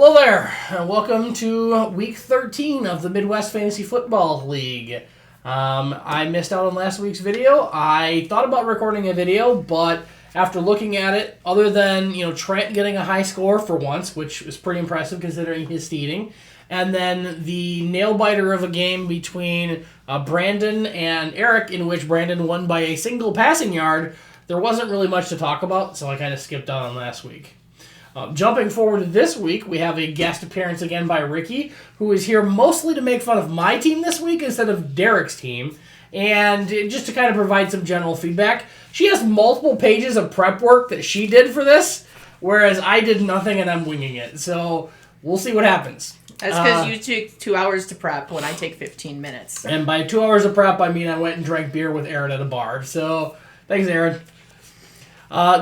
Hello there, and welcome to Week 13 of the Midwest Fantasy Football League. I missed out on last week's video. I thought about recording a video, but after looking at it, other than Trent getting a high score for once, which was pretty impressive considering his seeding, and then the nail-biter of a game between Brandon and Eric, in which Brandon won by a single passing yard, there wasn't really much to talk about, so I kind of skipped out on last week. Jumping forward to this week, we have a guest appearance again by Ricky, who is here mostly to make fun of my team this week instead of Derek's team, and just to kind of provide some general feedback. She has multiple pages of prep work that she did for this, whereas I did nothing and I'm winging it. So we'll see what happens. That's because you took 2 hours to prep when I take 15 minutes. And by 2 hours of prep, I mean I went and drank beer with Aaron at a bar. So thanks, Aaron.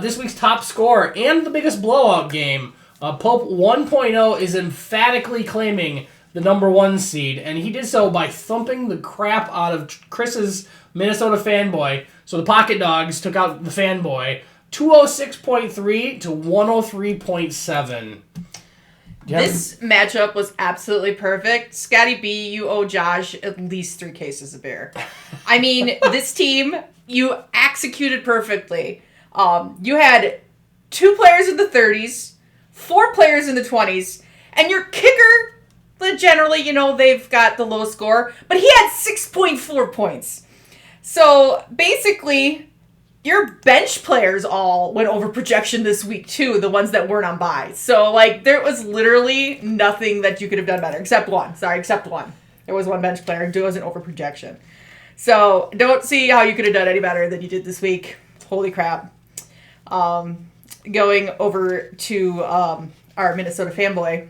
This week's top scorer and the biggest blowout game, Pope 1.0 is emphatically claiming the number one seed, and he did so by thumping the crap out of Chris's Minnesota Fanboy. So the Pocket Dogs took out the Fanboy, 206.3 to 103.7. This matchup was absolutely perfect. Scotty B, you owe Josh at least 3 cases of beer. I mean, this team, you executed perfectly. You had 2 players in the 30s, 4 players in the 20s, and your kicker, generally, they've got the low score, but he had 6.4 points. So, basically, your bench players all went over projection this week, too, the ones that weren't on bye. So, there was literally nothing that you could have done better, except one. There was one bench player who wasn't over projection. So, don't see how you could have done any better than you did this week. Holy crap. Going over to our Minnesota Fanboy,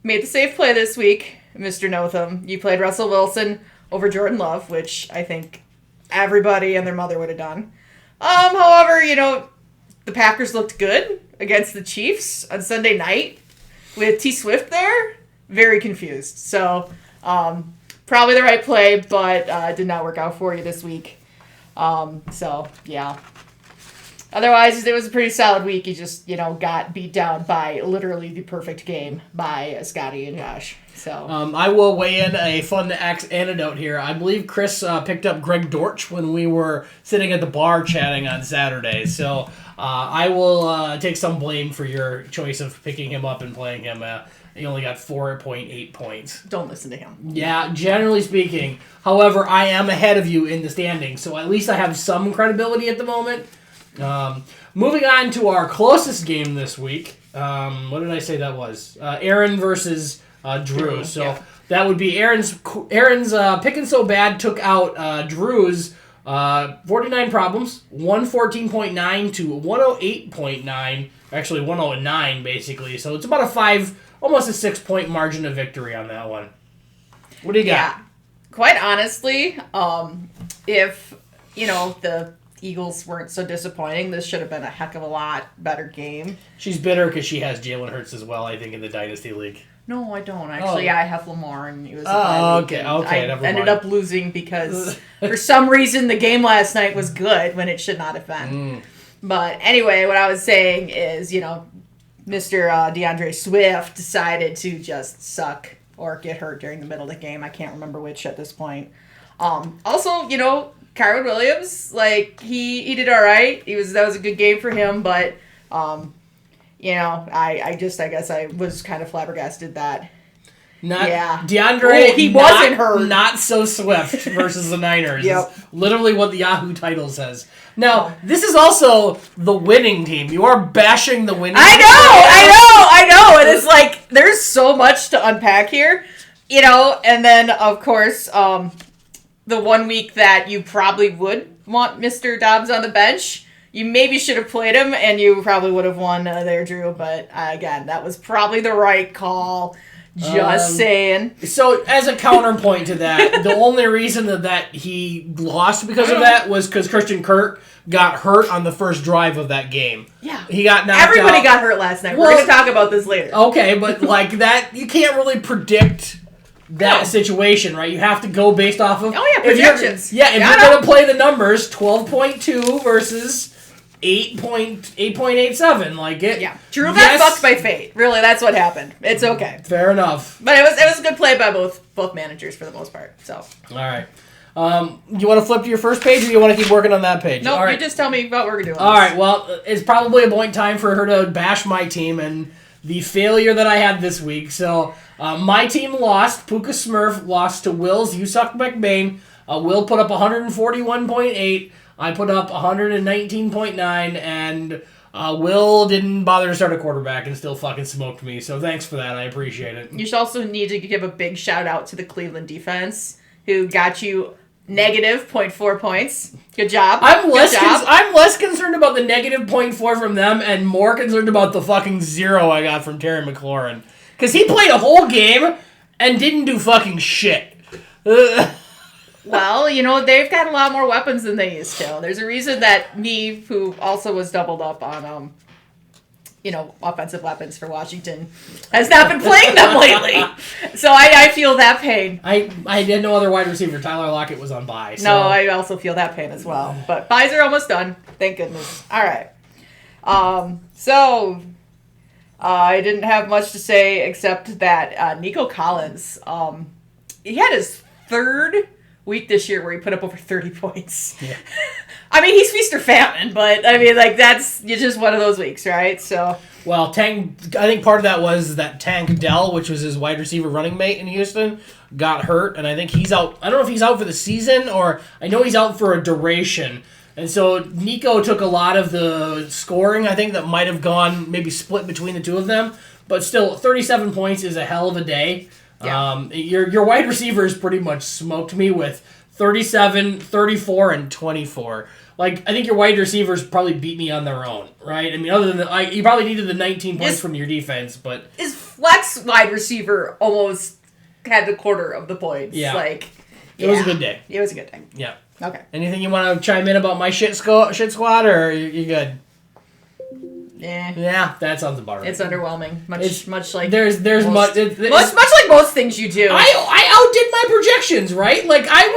made the safe play this week, Mr. Notham. You played Russell Wilson over Jordan Love, which I think everybody and their mother would have done. However, the Packers looked good against the Chiefs on Sunday night with T. Swift there. Very confused. So, probably the right play, but did not work out for you this week. So, yeah. Otherwise, it was a pretty solid week. You just, got beat down by literally the perfect game by Scotty and Josh. So I will weigh in a fun anecdote here. I believe Chris picked up Greg Dortch when we were sitting at the bar chatting on Saturday. So I will take some blame for your choice of picking him up and playing him. He only got 4.8 points. Don't listen to him. Yeah, generally speaking. However, I am ahead of you in the standings, so at least I have some credibility at the moment. Moving on to our closest game this week. What did I say that was? Aaron versus Drew. So yeah. That would be Aaron's Pickin' So Bad took out Drew's 49 problems, 114.9 to 108.9. Actually, 109 basically. So it's about almost a 6-point margin of victory on that one. What do you got? Yeah. Quite honestly, if the Eagles weren't so disappointing, this should have been a heck of a lot better game. She's bitter because she has Jalen Hurts as well, I think, in the Dynasty League. No, I don't. Actually, I have Lamar, and it was okay, never mind. I ended up losing because, for some reason, the game last night was good when it should not have been. But anyway, what I was saying is, Mr. DeAndre Swift decided to just suck or get hurt during the middle of the game. I can't remember which at this point. Also, Kyron Williams, he did all right. That was a good game for him, but I guess I was kind of flabbergasted that. DeAndre, he wasn't hurt. Not so Swift versus the Niners. Yep. Is literally what the Yahoo title says. Now, this is also the winning team. You are bashing the winning team. I know. And it's there's so much to unpack here, and then, of course, the 1 week that you probably would want Mr. Dobbs on the bench, you maybe should have played him, and you probably would have won there, Drew. But, again, that was probably the right call. Just saying. So, as a counterpoint to that, the only reason that he lost because of that was because Christian Kirk got hurt on the first drive of that game. Yeah. He got knocked Everybody out. got hurt last night. We're going to talk about this later. Okay, but that, you can't really predict that situation, right? You have to go based off of... projections. If you're going to play the numbers, 12.2 versus 8.87. Like it. Yeah. Drew got fucked by fate. Really, that's what happened. It's okay. Fair enough. But it was a good play by both managers for the most part. So. All right. You want to flip to your first page, or you want to keep working on that page? No, you just tell me about what we're doing. All right. Well, it's probably a point time for her to bash my team and the failure that I had this week. So my team lost. Puka Smurf lost to Will's You Suck McBain. Will put up 141.8. I put up 119.9, and Will didn't bother to start a quarterback and still fucking smoked me. So thanks for that. I appreciate it. You should also need to give a big shout out to the Cleveland defense, who got you negative 0.4 points. Good job. I'm less concerned about the negative 0.4 from them and more concerned about the fucking 0 I got from Terry McLaurin. Because he played a whole game and didn't do fucking shit. Well, they've got a lot more weapons than they used to. There's a reason that me, who also was doubled up on, offensive weapons for Washington, has not been playing them lately. So I feel that pain. I had no other wide receiver. Tyler Lockett was on bye. So. No, I also feel that pain as well. But byes are almost done. Thank goodness. All right. I didn't have much to say except that Nico Collins, he had his third week this year where he put up over 30 points. Yeah. I mean, he's feast or famine, but that's just one of those weeks, right? So. Well, I think part of that was that Tank Dell, which was his wide receiver running mate in Houston, got hurt, and I think he's out. I don't know if he's out for the season, or I know he's out for a duration. And so Nico took a lot of the scoring, I think, that might have gone maybe split between the two of them. But still, 37 points is a hell of a day. Yeah. Your wide receivers pretty much smoked me with 37, 34, and 24. Like, I think your wide receivers probably beat me on their own, right? I mean, other than you probably needed the 19 points from your defense, but his flex wide receiver almost had the quarter of the points. Yeah, it was a good day. It was a good day. Yeah. Okay. Anything you want to chime in about my shit squad, or you good? Yeah, that sounds about right. It's underwhelming. Much like there's much like most things you do. I outdid my projections, right? Like I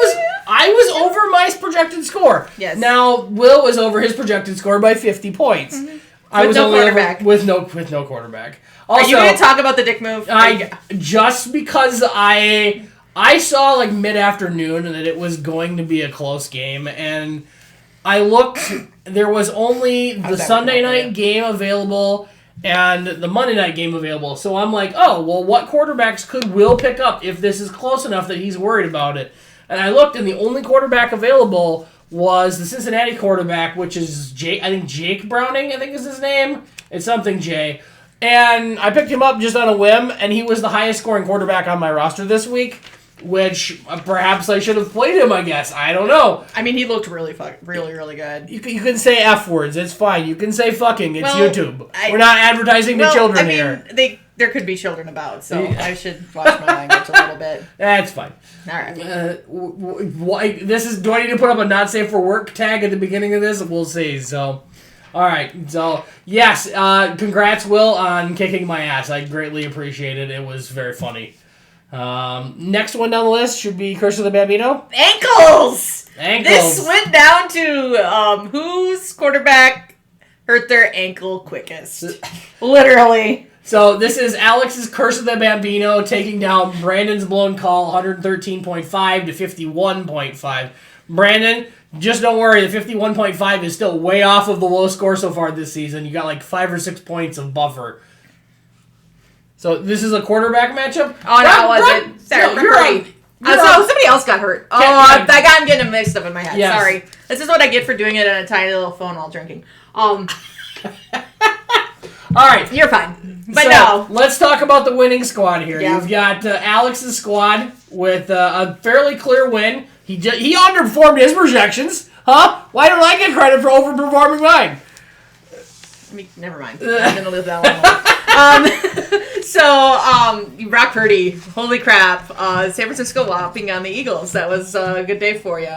was over my projected score. Yes. Now Will was over his projected score by 50 points. Mm-hmm. I was no quarterback. with no quarterback. Also, are you going to talk about the dick move? Just because I saw like mid-afternoon that it was going to be a close game, and I looked. There was only the Sunday night game available and the Monday night game available. So I'm like, oh, well, what quarterbacks could Will pick up if this is close enough that he's worried about it? And I looked, and the only quarterback available was the Cincinnati quarterback, which is Jake Browning, I think is his name. It's something J. And I picked him up just on a whim, and he was the highest scoring quarterback on my roster this week. Which perhaps I should have played him, I guess. I don't know. I mean, he looked really good. You can say F words. It's fine. You can say fucking. It's YouTube. We're not advertising to children here. There could be children about, so I should watch my language a little bit. That's fine. All right. Do I need to put up a not safe for work tag at the beginning of this? We'll see. So, all right. So, yes. Congrats, Will, on kicking my ass. I greatly appreciate it. It was very funny. Next one down the list should be Curse of the Bambino. Ankles! This went down to whose quarterback hurt their ankle quickest. Literally. So this is Alex's Curse of the Bambino taking down Brandon's blown call 113.5 to 51.5. Brandon, just don't worry, the 51.5 is still way off of the low score so far this season. You got like 5 or 6 points of buffer. So this is a quarterback matchup? Oh, no, it wasn't. Sorry, somebody else got hurt. I'm getting them mixed up in my head. Yes. Sorry. This is what I get for doing it on a tiny little phone while drinking. All right. You're fine. But so, no. Let's talk about the winning squad here. Yeah. You've got Alex's squad with a fairly clear win. He underperformed his projections. Huh? Why don't I get credit for overperforming mine? Never mind. I'm going to live that one. Brock Purdy, holy crap. San Francisco whopping on the Eagles. That was a good day for you.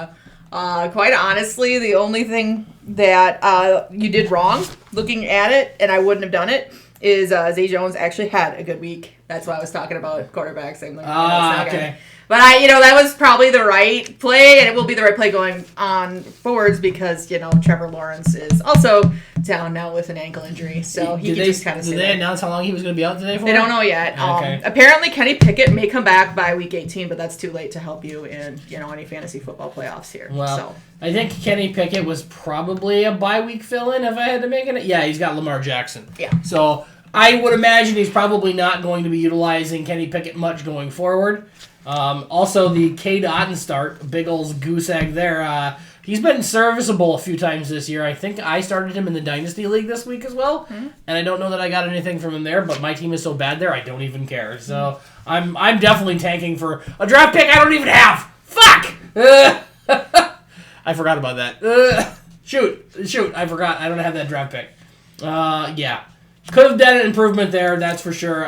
Quite honestly, the only thing that you did wrong, looking at it, and I wouldn't have done it, is Zay Jones actually had a good week That's why I was talking about quarterbacks. I'm like, okay. But that was probably the right play, and it will be the right play going on forwards because, Trevor Lawrence is also down now with an ankle injury. So he can just kind of Did they announce how long he was going to be out today for? They don't know yet. Okay. Apparently, Kenny Pickett may come back by week 18, but that's too late to help you in, any fantasy football playoffs here. Well, I think Kenny Pickett was probably a bye-week fill-in if I had to make it. Yeah, he's got Lamar Jackson. Yeah. So I would imagine he's probably not going to be utilizing Kenny Pickett much going forward. Also, the Cade Otton big old goose egg there. He's been serviceable a few times this year. I think I started him in the Dynasty League this week as well, and I don't know that I got anything from him there, but my team is so bad there, I don't even care. So I'm definitely tanking for a draft pick I don't even have. Fuck! I forgot about that. Shoot, I forgot. I don't have that draft pick. Yeah. Could have done an improvement there, that's for sure.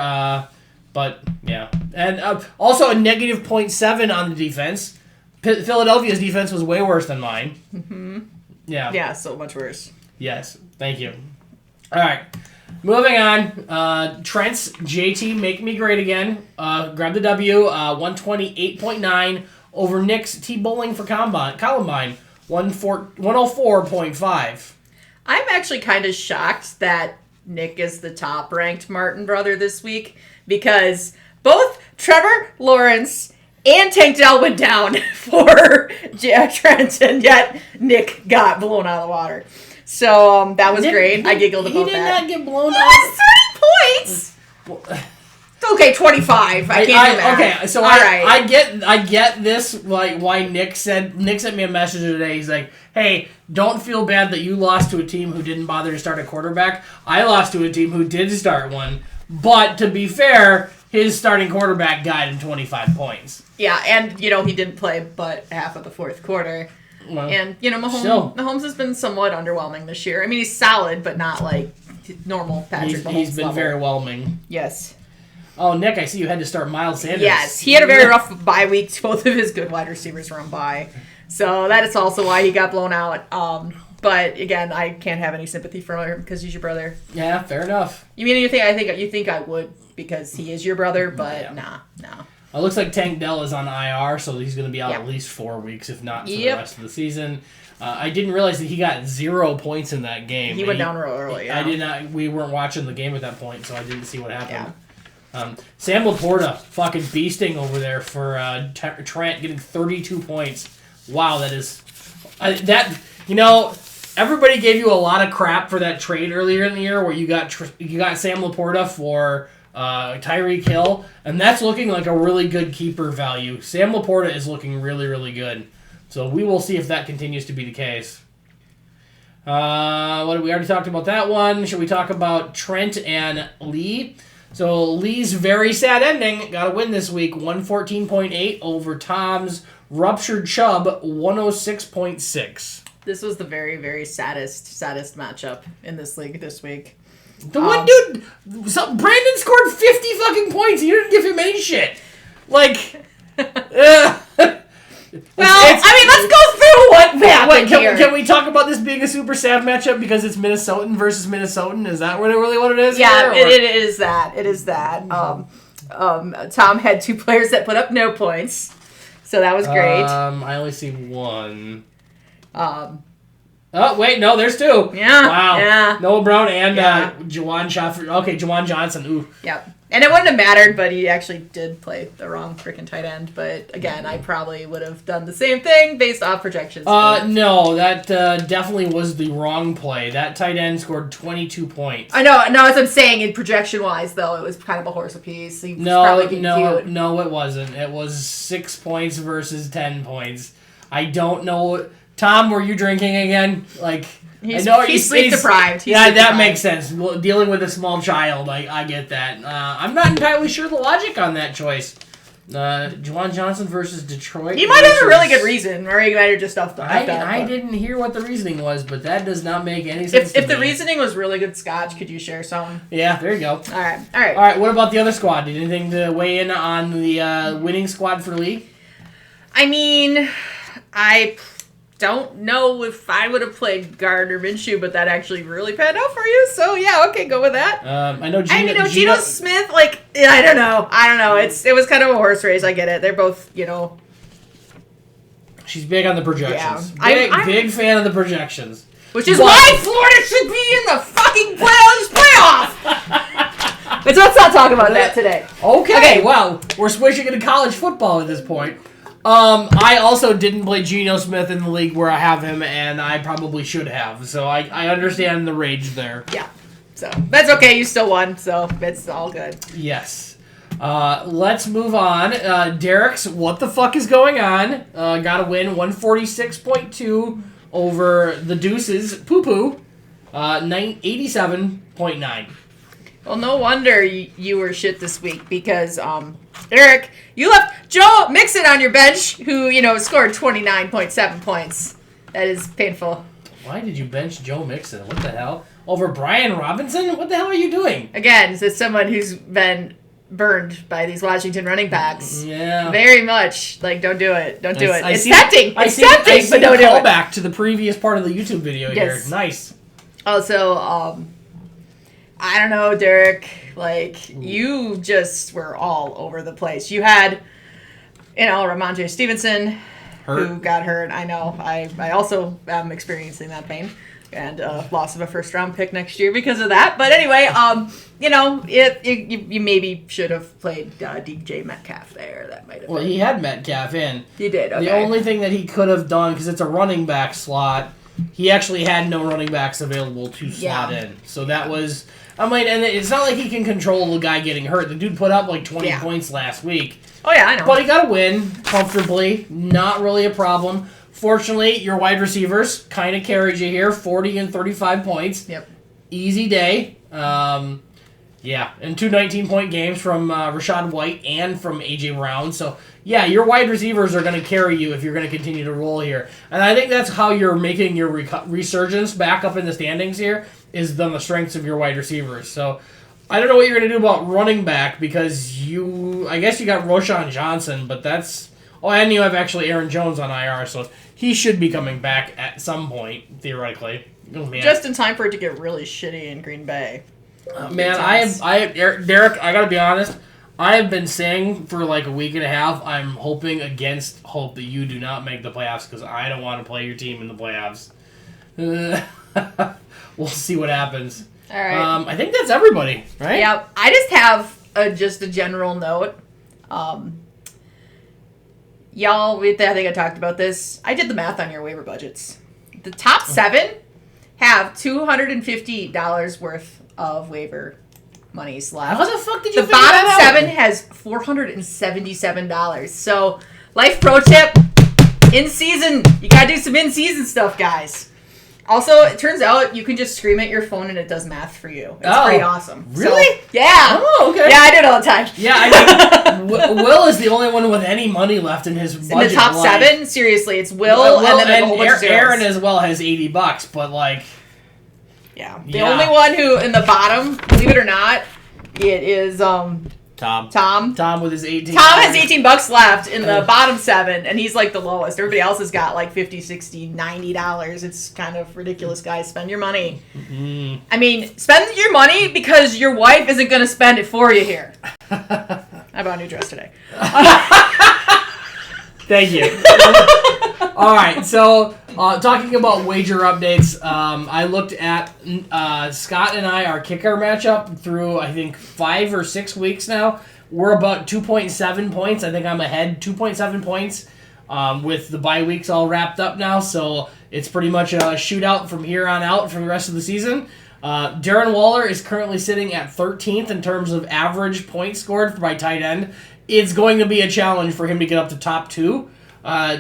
But, yeah. And also a negative 0.7 on the defense. Philadelphia's defense was way worse than mine. Mm-hmm. Yeah. Yeah, so much worse. Yes. Thank you. All right. Moving on. Trent's JT Make Me Great Again. Grab the W. 128.9 over Nick's T-Bowling for Columbine. 104.5. I'm actually kind of shocked that Nick is the top-ranked Martin brother this week because both Trevor Lawrence and Tank Dell went down for Trent, and yet Nick got blown out of the water. So that was great. I giggled about that. He did not get blown out. It was 30 points. Okay, 25. I can't do that. Okay, so I get this, like, why Nick sent me a message today. He's like, hey, don't feel bad that you lost to a team who didn't bother to start a quarterback. I lost to a team who did start one. But to be fair, his starting quarterback got him 25 points. Yeah, and, he didn't play but half of the fourth quarter. Well, and, Mahomes has been somewhat underwhelming this year. I mean, he's solid, but not like normal Patrick Mahomes He's been level. very whelming. Yes. Oh, Nick, I see you had to start Miles Sanders. Yes, he had a very rough bye week. Both of his good wide receivers were on bye. So that is also why he got blown out. But again, I can't have any sympathy for him because he's your brother. Yeah, fair enough. You think I would because he is your brother, but nah. It looks like Tank Dell is on IR, so he's going to be out at least 4 weeks, if not for the rest of the season. I didn't realize that he got 0 points in that game. He went down real early. Yeah. I did not. We weren't watching the game at that point, so I didn't see what happened. Yeah. Sam Laporta fucking beasting over there for Trent, getting 32 points. Wow, that is everybody gave you a lot of crap for that trade earlier in the year where you got Sam Laporta for Tyreek Hill, and that's looking like a really good keeper value. Sam Laporta is looking really, really good. So we will see if that continues to be the case. We already talked about that one. Should we talk about Trent and Lee? So Lee's very sad ending. Got a win this week. 114.8 over Tom's ruptured Chubb. 106.6. This was the very, very saddest matchup in this league this week. The one dude, Brandon scored 50 fucking points. You didn't give him any shit. Like, let's go through what happened here. Can we talk about this being a super sad matchup because it's Minnesotan versus Minnesotan? Is that really what it is? Yeah, it is that. It is that. Tom had 2 players that put up no points, so that was great. I only see one. Oh, wait, no, there's 2. Yeah. Wow. Yeah. Noah Brown and Juwan Johnson. Okay, Juwan Johnson. Ooh. Yep. And it wouldn't have mattered, but he actually did play the wrong freaking tight end. But again, I probably would have done the same thing based off projections. No, that definitely was the wrong play. That tight end scored 22 points. I know. No, as I'm saying, in projection-wise, though, it was kind of a horse apiece. He was probably cute. No, it wasn't. It was 6 points versus 10 points. I don't know. Tom, were you drinking again? Like, he's sleep deprived. That makes sense. Dealing with a small child, I get that. I'm not entirely sure the logic on that choice. Juwan Johnson versus Detroit. You might have a really good reason, or you might have just stuff. I didn't hear what the reasoning was, but that does not make any sense. If the reasoning was really good scotch, could you share some? Yeah, there you go. All right. What about the other squad? Did anything to weigh in on the winning squad for Lee? I mean, I don't know if I would have played Gardner Minshew, but that actually really panned out for you. So yeah, okay, go with that. I know Geno Smith, like, I don't know. It was kind of a horse race. I get it. They're both, She's big on the projections. Yeah. I'm big fan of the projections. Which is why Florida should be in the fucking playoff. But let's not talk about that today. Okay, well, we're switching into college football at this point. I also didn't play Geno Smith in the league where I have him, and I probably should have. So I understand the rage there. Yeah. So that's okay. You still won, so it's all good. Yes. Let's move on. Derek's What the Fuck is Going On? Got a win, 146.2 over the Deuces. Poo-poo, 87.9. Well, no wonder you were shit this week because, Eric, you left Joe Mixon on your bench, who, scored 29.7 points. That is painful. Why did you bench Joe Mixon? What the hell? Over Brian Robinson? What the hell are you doing? Again, as someone who's been burned by these Washington running backs. Yeah. Very much. Like, don't do it. Don't do it. It's tempting. It's tempting, but don't do it. Back to the previous part of the YouTube video here. Nice. Also, I don't know, Derek. Like, you just were all over the place. You had, Ramondre Stevenson, who got hurt. I know. I also am experiencing that pain. And loss of a first-round pick next year because of that. But anyway, you maybe should have played DJ Metcalf there. That might have been. He had Metcalf in. He did, okay. The only thing that he could have done, because it's a running back slot, he actually had no running backs available to slot in. So that was... and it's not like he can control the guy getting hurt. The dude put up like 20 points last week. Oh, yeah, I know. But he got a win comfortably. Not really a problem. Fortunately, your wide receivers kind of carried you here, 40 and 35 points. Yep. Easy day. And 2 19-point games from Rachaad White and from A.J. Brown. So, yeah, your wide receivers are going to carry you if you're going to continue to roll here. And I think that's how you're making your resurgence back up in the standings here, is on the strengths of your wide receivers. So, I don't know what you're going to do about running back because I guess you got Roschon Johnson, but that's... Oh, and you have actually Aaron Jones on IR, so he should be coming back at some point, theoretically. Oh, man. Just in time for it to get really shitty in Green Bay. Derek, I gotta be honest, I have been saying for like a week and a half, I'm hoping against hope that you do not make the playoffs because I don't want to play your team in the playoffs. We'll see what happens. All right. I think that's everybody, right? Yeah. I just have just a general note. Y'all, I think I talked about this. I did the math on your waiver budgets. The top 7 have $250 worth of waiver monies left. How the fuck did you The bottom 7 has $477. So, life pro tip, in season, you gotta do some in-season stuff, guys. Also, it turns out you can just scream at your phone and it does math for you. It's pretty awesome. Really? So, yeah. Oh, okay. Yeah, I do it all the time. Yeah, I mean, Will is the only one with any money left in his budget. In the top 7, seriously, it's Will and then a whole bunch of zeros. Aaron as well has $80, but like... Yeah. The only one who, in the bottom, believe it or not, it is, Tom with his 18. Tom has $18 left in the bottom 7, and he's like the lowest. Everybody else has got like $50, $60, $90. It's kind of ridiculous, guys. Spend your money. Mm-hmm. I mean, spend your money because your wife isn't going to spend it for you here. I bought a new dress today. Thank you. All right, so talking about wager updates, I looked at Scott and our kicker matchup through, I think, 5 or 6 weeks now. We're about 2.7 points. I think I'm ahead 2.7 points with the bye weeks all wrapped up now. So it's pretty much a shootout from here on out for the rest of the season. Darren Waller is currently sitting at 13th in terms of average points scored by tight end. It's going to be a challenge for him to get up to top 2.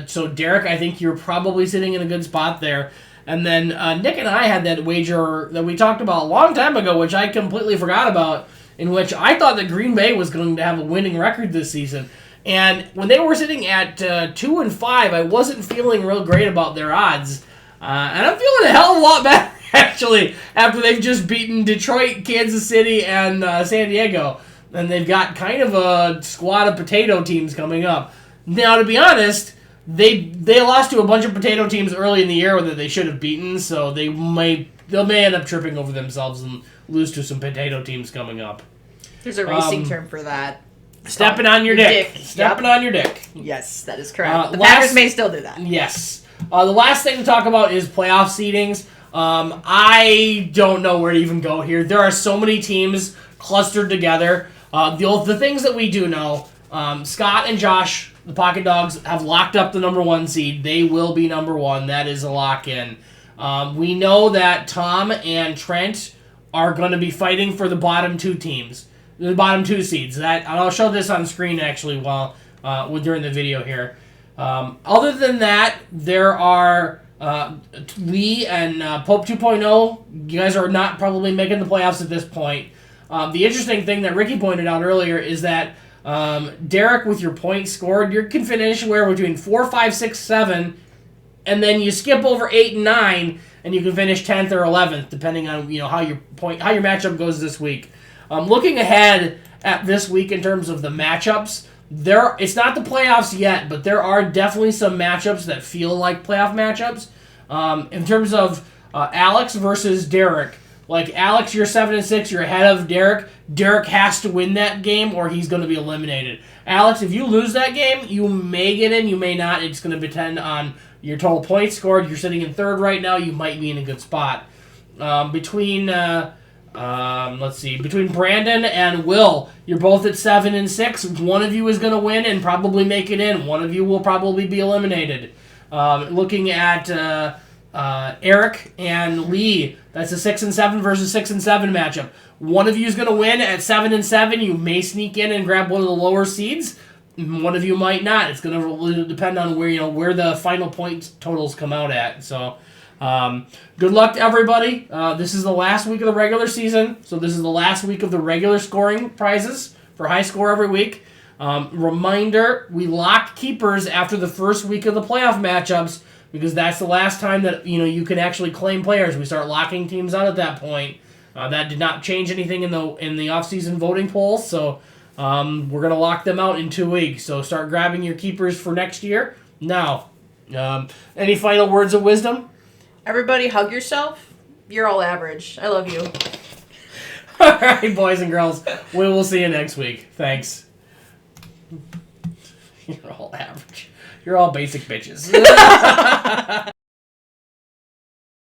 So, Derek, I think you're probably sitting in a good spot there. And then Nick and I had that wager that we talked about a long time ago, which I completely forgot about, in which I thought that Green Bay was going to have a winning record this season. And when they were sitting at 2-5, I wasn't feeling real great about their odds. And I'm feeling a hell of a lot better, actually, after they've just beaten Detroit, Kansas City, and San Diego. And they've got kind of a squad of potato teams coming up. Now, to be honest, they lost to a bunch of potato teams early in the year that they should have beaten, so they may end up tripping over themselves and lose to some potato teams coming up. There's a racing term for that. Stepping on your dick. Stepping on your dick. Yes, that is correct. The Packers may still do that. Yes. The last thing to talk about is playoff seedings. I don't know where to even go here. There are so many teams clustered together. The things that we do know, Scott and Josh, the Pocket Dogs, have locked up the number 1 seed. They will be number 1. That is a lock-in. We know that Tom and Trent are going to be fighting for the bottom 2 teams. The bottom 2 seeds. And I'll show this on screen, actually, during the video here. Other than that, there are Lee and Pope 2.0. You guys are not probably making the playoffs at this point. The interesting thing that Ricky pointed out earlier is that Derek, with your points scored, you can finish anywhere between 4, 5, 6, 7, and then you skip over 8 and 9, and you can finish 10th or 11th, depending on how your matchup goes this week. Looking ahead at this week in terms of the matchups, it's not the playoffs yet, but there are definitely some matchups that feel like playoff matchups. In terms of Alex versus Derek, like Alex, you're 7-6, you're ahead of Derek. Derek has to win that game or he's going to be eliminated. Alex, if you lose that game, you may get in, you may not. It's going to depend on your total points scored. You're sitting in 3rd right now. You might be in a good spot. Between Brandon and Will, you're both at 7-6. One of you is going to win and probably make it in. One of you will probably be eliminated. Looking at Eric and Lee, that's a 6-7 versus 6-7 matchup. One of you is going to win at 7-7. You may sneak in and grab one of the lower seeds. One of you might not. It's going to really depend on where the final point totals come out at. So, good luck to everybody. This is the last week of the regular season, so this is the last week of the regular scoring prizes for high score every week. Reminder: we lock keepers after the first week of the playoff matchups because that's the last time that you can actually claim players. We start locking teams out at that point. That did not change anything in the off-season voting polls, so we're gonna lock them out in 2 weeks. So start grabbing your keepers for next year now. Any final words of wisdom? Everybody hug yourself. You're all average. I love you. All right, boys and girls. We will see you next week. Thanks. You're all average. You're all basic bitches.